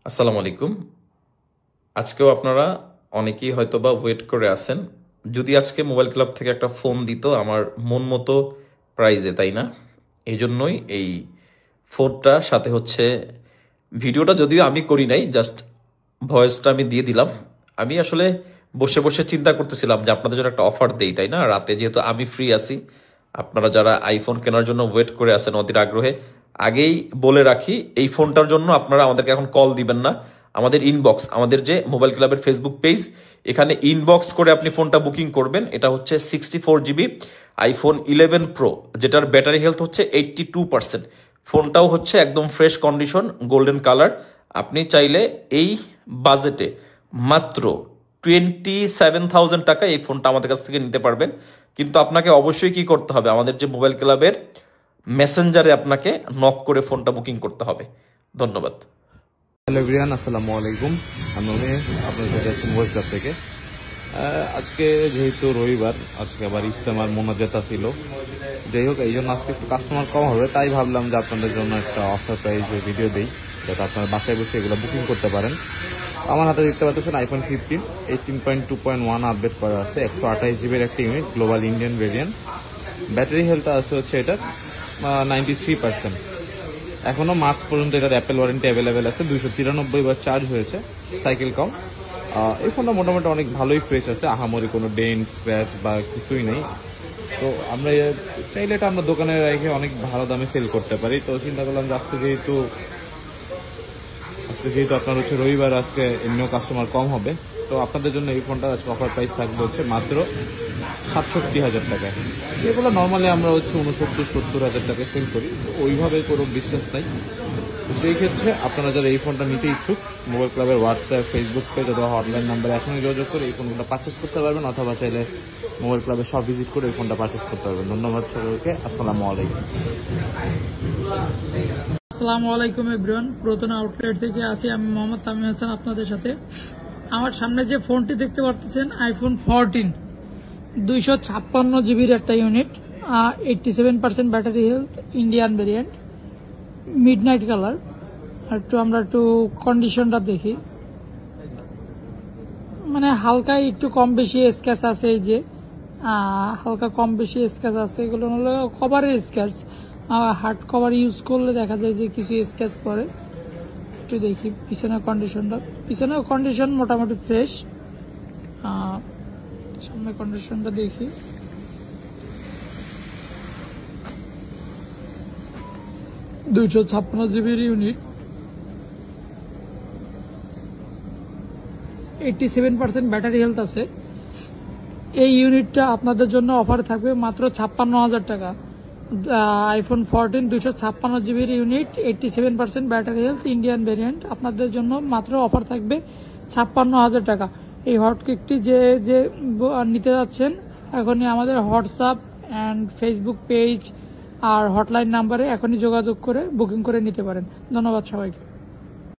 আসসালামু আলাইকুম। আজকেও আপনারা অনেকেই হয়তোবা ওয়েট করে আছেন। যদি আজকে মোবাইল ক্লাব থেকে একটা ফোন দিত আমার মন মতো প্রাইজে, তাই না? এই জন্যই এই ফোনটা সাথে হচ্ছে ভিডিওটা যদিও আমি করি নাই, জাস্ট ভয়েসটা আমি দিয়ে দিলাম। আমি আসলে বসে বসে চিন্তা করতেছিলাম যে আপনাদের জন্য একটা অফার দেই, তাই না? রাতে যেহেতু আমি ফ্রি আছি, আপনারা যারা আইফোন কেনার জন্য ওয়েট করে আছেন অধীর আগ্রহে, আগেই বলে রাখি এই ফোনটার জন্য আপনারা আমাদেরকে এখন কল দিবেন না। আমাদের ইনবক্স, আমাদের যে মোবাইল ক্লাবের ফেসবুক পেজ, এখানে ইনবক্স করে আপনি ফোনটা বুকিং করবেন। এটা হচ্ছে 64 GB আইফোন 11 প্রো, যেটার ব্যাটারি হেলথ হচ্ছে 82%। ফোনটাও হচ্ছে একদম ফ্রেশ কন্ডিশন, গোল্ডেন কালার। আপনি চাইলে এই বাজেটে মাত্র 27,000 টাকা এই ফোনটা আমাদের কাছ থেকে নিতে পারবেন। কিন্তু আপনাকে অবশ্যই কি করতে হবে, আমাদের যে মোবাইল ক্লাবের মেসেঞ্জারে আপনাকে নক করে ফোনটা বুকিং করতে হবে। ধন্যবাদ। হ্যালো এভরিওয়ান, আসসালামু আলাইকুম। আমি আপনাদের সাথে আছি মোবাইল ক্লাব থেকে। আজকে যেহেতু রবিবার, আজকে আবার ইস্তেমার মোনাজাত ছিল। যাই হোক, এই জন্য আজকে একটু কাস্টমার কম হবে, তাই ভাবলাম যে আপনাদের জন্য একটা অফার প্রাইজে ভিডিও দিই, যাতে আপনারা বাসায় বসে এগুলো বুকিং করতে পারেন। আমার হাতে দেখতে পাচ্ছেন আইফোন 15 18.2.1 আপডেট করা আছে, 128 GB একটা unit, global Indian variant. Battery health আছে হচ্ছে এটা 93%। এখনো মার্চ পর্যন্ত এটার অ্যাপেল ওয়ারেন্টি অ্যাভেলেবেল আছে। 293 বার চার্জ হয়েছে, সাইকেল কম। এই ফোনটা মোটামুটি অনেক ভালোই ফ্রেশ আছে, আহামরি কোনো ডেন্ট স্ক্র্যাচ বা কিছুই নেই। তো আমরা চাইলে এটা আমরা দোকানে রেখে অনেক ভালো দামে সেল করতে পারি। তো চিন্তা করলাম যে আজকে যেহেতু আপনার হচ্ছে রবিবার, আজকে এমনিও কাস্টমার কম হবে, তো আপনাদের জন্য এই ফোনটা অফার প্রাইস থাকবে হচ্ছে মাত্র 67,000 টাকায়। এগুলো নর্মালি আমরা হচ্ছে 69-70 হাজার টাকায় সেল করি, ওইভাবে কোনো বিজনেস নাই। সেই ক্ষেত্রে আপনারা যারা এই ফোনটা নিতে ইচ্ছুক, মোবাইল ক্লাবের হোয়াটসঅ্যাপ, ফেসবুক পেজ অথবা হটলাইন নাম্বারে এখনই যোগাযোগ করে এই ফোনটা পারচেস করতে পারবেন, অথবা চাইলে মোবাইল ক্লাবের সব ভিজিট করে এই ফোনটা পারচেস করতে পারবেন। ধন্যবাদ সকলকে। আসসালামু আলাইকুম। আসসালামু আলাইকুম এভরিওয়ান, পুরাতন আউটলেট থেকে আসি আমি মোহাম্মদ তামিম হাসান আপনাদের সাথে। আমার সামনে যে ফোনটি দেখতে পাচ্ছেন আইফোন 14 256 GB একটা unit, 87% battery health, Indian variant, midnight colour. আমরা একটু কন্ডিশনটা দেখি, মানে হালকা একটু কম বেশি স্ক্র্যাচ আছে। এই যে হালকা কম বেশি স্ক্র্যাচ আছে, এগুলো হলো কভারের স্ক্র্যাচ। হার্ড কভার ইউজ করলে দেখা যায় যে কিছু স্ক্র্যাচ পড়ে। একটু দেখি পিছনের কন্ডিশনটা। পিছনের কন্ডিশন মোটামুটি ফ্রেশ। সামনের কন্ডিশনটা দেখি। GB ইউনিট, 87% ব্যাটারি হেলথ আছে। এই ইউনিটটা আপনাদের জন্য অফার থাকবে মাত্র 56,000 টাকা। IPhone 14 256 GB unit, 87% battery health, Indian variant, আপনাদের জন্য মাত্র অফার থাকবে 56,000 টাকা। এই হটকেকটি যে নিতে যাচ্ছেন, এখনই আমাদের হোয়াটসঅ্যাপ অ্যান্ড ফেসবুক পেজ আর হটলাইন নাম্বারে এখনই যোগাযোগ করে বুকিং করে নিতে পারেন। ধন্যবাদ সবাইকে।